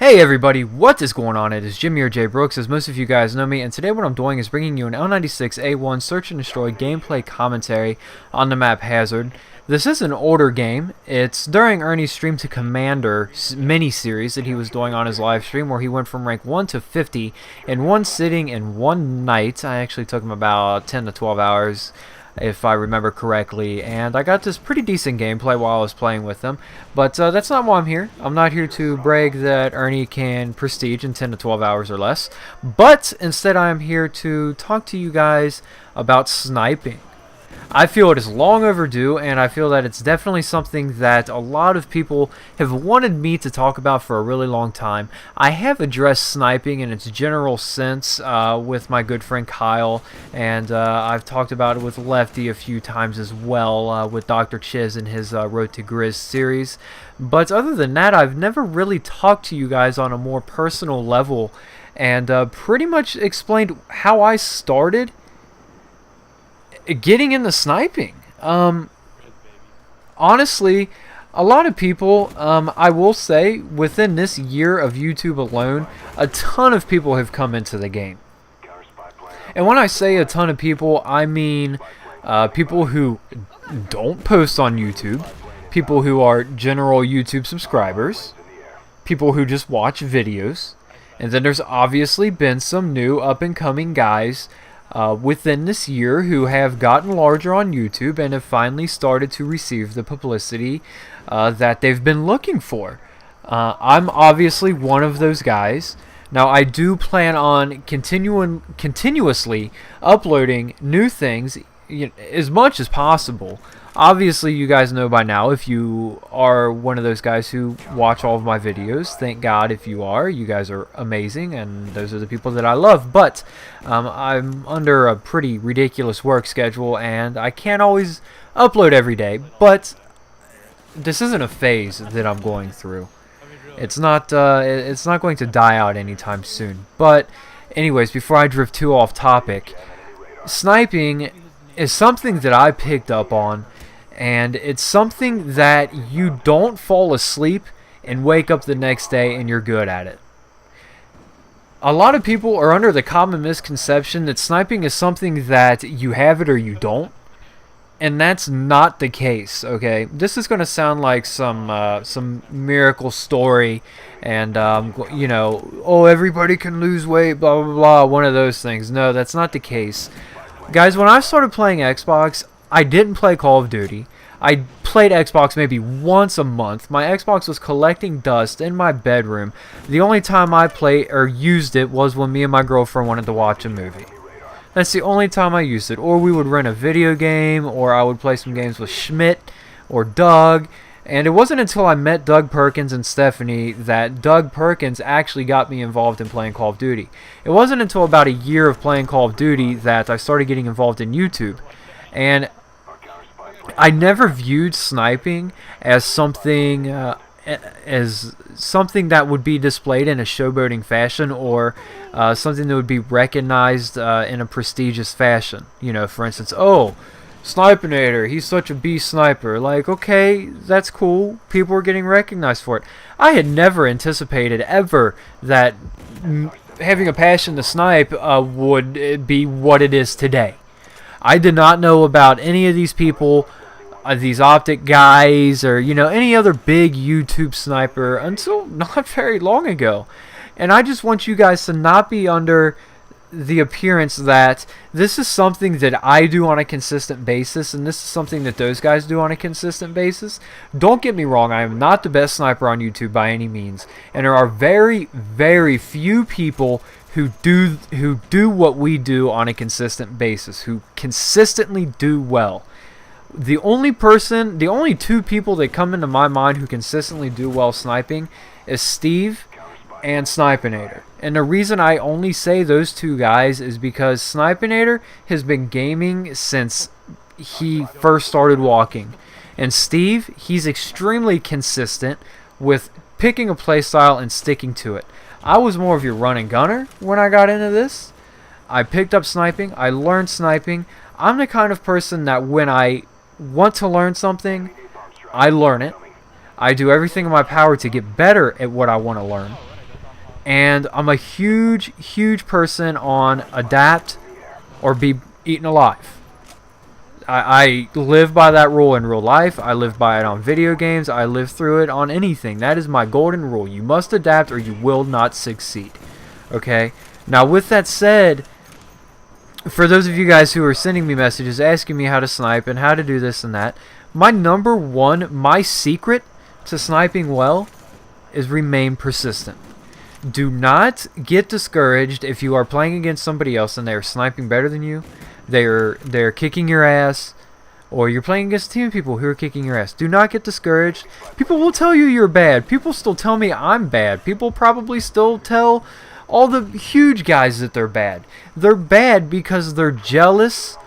Hey everybody, what is going on? It is Jimmy or JBrookz, as most of you guys know me, and today what I'm doing is bringing you an L96A1 Search and Destroy gameplay commentary on the map Hazard. This is an older game. It's during Ernie's Stream to Commander mini-series that he was doing on his live stream, where he went from rank 1 to 50 in one sitting in one night. I actually took him about 10 to 12 hours, if I remember correctly, and I got this pretty decent gameplay while I was playing with them. But that's not why I'm here. I'm not here to brag that Ernie can prestige in 10 to 12 hours or less, but instead I'm here to talk to you guys about sniping. I feel it is long overdue, and I feel that it's definitely something that a lot of people have wanted me to talk about for a really long time. I have addressed sniping in its general sense with my good friend Kyle, and I've talked about it with Lefty a few times as well with Dr. Chiz in his Road to Grizz series. But other than that, I've never really talked to you guys on a more personal level and pretty much explained how I started getting into sniping. Honestly, a lot of people, I will say, within this year of YouTube alone, a ton of people have come into the game. And when I say a ton of people, I mean people who don't post on YouTube, people who are general YouTube subscribers, people who just watch videos, and then there's obviously been some new up-and-coming guys within this year who have gotten larger on YouTube and have finally started to receive the publicity that they've been looking for. I'm obviously one of those guys. Now, I do plan on continuously uploading new things, as much as possible. Obviously, you guys know by now, if you are one of those guys who watch all of my videos, thank God if you are. You guys are amazing, and those are the people that I love. But I'm under a pretty ridiculous work schedule, and I can't always upload every day. But this isn't a phase that I'm going through. It's not going to die out anytime soon. But anyways, before I drift too off topic, sniping is something that I picked up on, and it's something that you don't fall asleep and wake up the next day and you're good at it. A lot of people are under the common misconception that sniping is something that you have it or you don't, and that's not the case. Okay, this is going to sound like some miracle story, and you know, oh, everybody can lose weight, blah blah blah, one of those things. No, that's not the case. Guys, when I started playing Xbox, I didn't play Call of Duty. I played Xbox maybe once a month. My Xbox was collecting dust in my bedroom. The only time I played or used it was when me and my girlfriend wanted to watch a movie. That's the only time I used it. Or we would rent a video game, or I would play some games with Schmidt or Doug. And it wasn't until I met Doug Perkins and Stephanie that Doug Perkins actually got me involved in playing Call of Duty. It wasn't until about a year of playing Call of Duty that I started getting involved in YouTube. And I never viewed sniping as something that would be displayed in a showboating fashion, or something that would be recognized in a prestigious fashion. You know, for instance, oh, Snipinator, he's such a beast sniper. Like, okay, that's cool. People are getting recognized for it. I had never anticipated ever that having a passion to snipe would be what it is today. I did not know about any of these people, these optic guys, or, you know, any other big YouTube sniper until not very long ago. And I just want you guys to not be under the appearance that this is something that I do on a consistent basis, and this is something that those guys do on a consistent basis. Don't get me wrong, I am not the best sniper on YouTube by any means, and there are very, very few people who do what we do on a consistent basis, who consistently do well. The only two people that come into my mind who consistently do well sniping is Steve and Snipinator. And the reason I only say those two guys is because Snipinator has been gaming since he first started walking. And Steve, he's extremely consistent with picking a playstyle and sticking to it. I was more of your run and gunner when I got into this. I picked up sniping. I learned sniping. I'm the kind of person that when I want to learn something, I learn it. I do everything in my power to get better at what I want to learn. And I'm a huge person on adapt or be eaten alive. I live by that rule in real life. I live by it on video games. I live through it on anything. That is my golden rule. You must adapt or you will not succeed. Okay? Now, with that said, for those of you guys who are sending me messages asking me how to snipe and how to do this and that, my secret to sniping well is remain persistent. Do not get discouraged if you are playing against somebody else and they are sniping better than you. They're kicking your ass, or you're playing against a team of people who are kicking your ass. Do not get discouraged. People will tell you you're bad. People still tell me I'm bad. People probably still tell all the huge guys that they're bad. They're bad because they're jealous,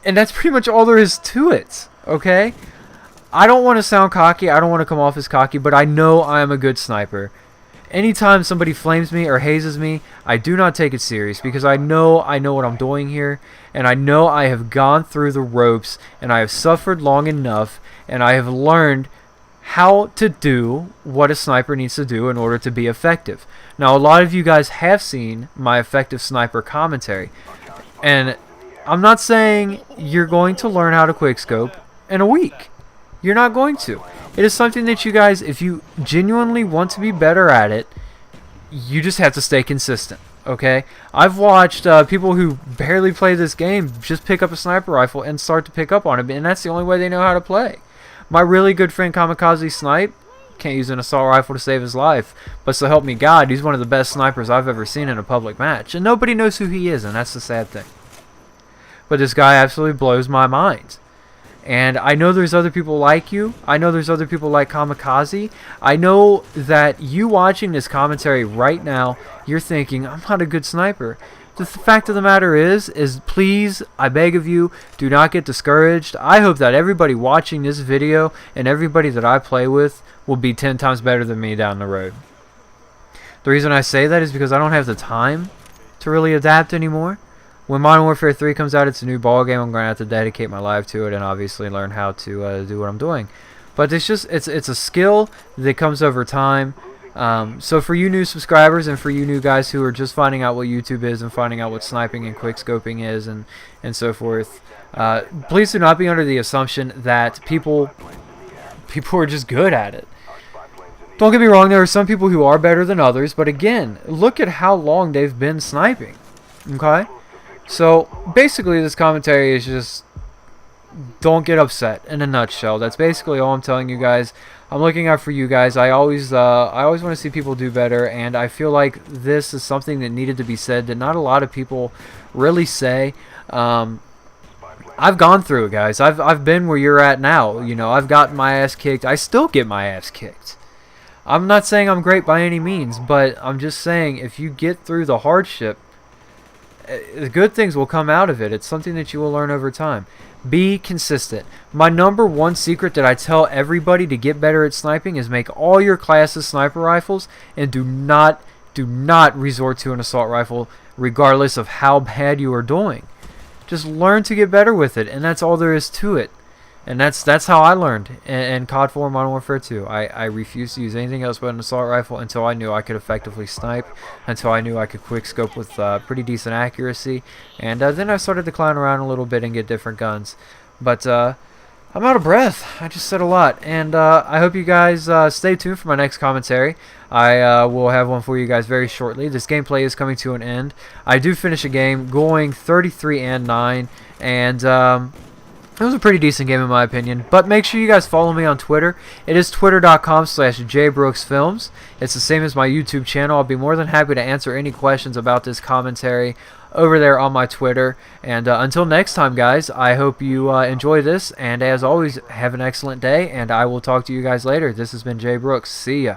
and that's pretty much all there is to it, okay? I don't want to sound cocky. I don't want to come off as cocky, but I know I am a good sniper. Anytime somebody flames me or hazes me, I do not take it serious because I know what I'm doing here, and I know I have gone through the ropes, and I have suffered long enough, and I have learned how to do what a sniper needs to do in order to be effective. Now, a lot of you guys have seen my effective sniper commentary, and I'm not saying you're going to learn how to quickscope in a week. You're not going to. It is something that you guys, if you genuinely want to be better at it, you just have to stay consistent, okay? I've watched people who barely play this game just pick up a sniper rifle and start to pick up on it, and that's the only way they know how to play. My really good friend Kamikaze Snipe can't use an assault rifle to save his life, but so help me God, he's one of the best snipers I've ever seen in a public match, and nobody knows who he is, and that's the sad thing. But this guy absolutely blows my mind. And I know there's other people like you. I know there's other people like Kamikaze. I know that you watching this commentary right now, you're thinking, I'm not a good sniper. The fact of the matter is please, I beg of you, do not get discouraged. I hope that everybody watching this video and everybody that I play with will be 10 times better than me down the road. The reason I say that is because I don't have the time to really adapt anymore. When Modern Warfare 3 comes out, it's a new ball game. I'm going to have to dedicate my life to it and obviously learn how to do what I'm doing. But it's a skill that comes over time. So for you new subscribers and for you new guys who are just finding out what YouTube is and finding out what sniping and quickscoping is and so forth, please do not be under the assumption that people are just good at it. Don't get me wrong, there are some people who are better than others, but again, look at how long they've been sniping. Okay? So basically this commentary is just don't get upset in a nutshell. That's basically all I'm telling you guys. I'm looking out for you guys. I always want to see people do better, and I feel like this is something that needed to be said that not a lot of people really say. I've gone through it, guys. I've been where you're at now. You know, I've gotten my ass kicked. I still get my ass kicked. I'm not saying I'm great by any means, but I'm just saying if you get through the hardship, the good things will come out of it. It's something that you will learn over time. Be consistent. My #1 secret that I tell everybody to get better at sniping is make all your classes sniper rifles, and do not resort to an assault rifle regardless of how bad you are doing. Just learn to get better with it, and that's all there is to it. And that's how I learned in COD 4 Modern Warfare 2. I refused to use anything else but an assault rifle until I knew I could effectively snipe, until I knew I could quickscope with pretty decent accuracy, and then I started to clown around a little bit and get different guns. But I'm out of breath. I just said a lot, and I hope you guys stay tuned for my next commentary. I will have one for you guys very shortly. This gameplay is coming to an end. I do finish a game going 33-9, and it was a pretty decent game in my opinion, but make sure you guys follow me on Twitter. It is twitter.com/JBrookzFilms. It's the same as my YouTube channel. I'll be more than happy to answer any questions about this commentary over there on my Twitter. And until next time, guys, I hope you enjoy this, and as always, have an excellent day, and I will talk to you guys later. This has been JBrookz. See ya.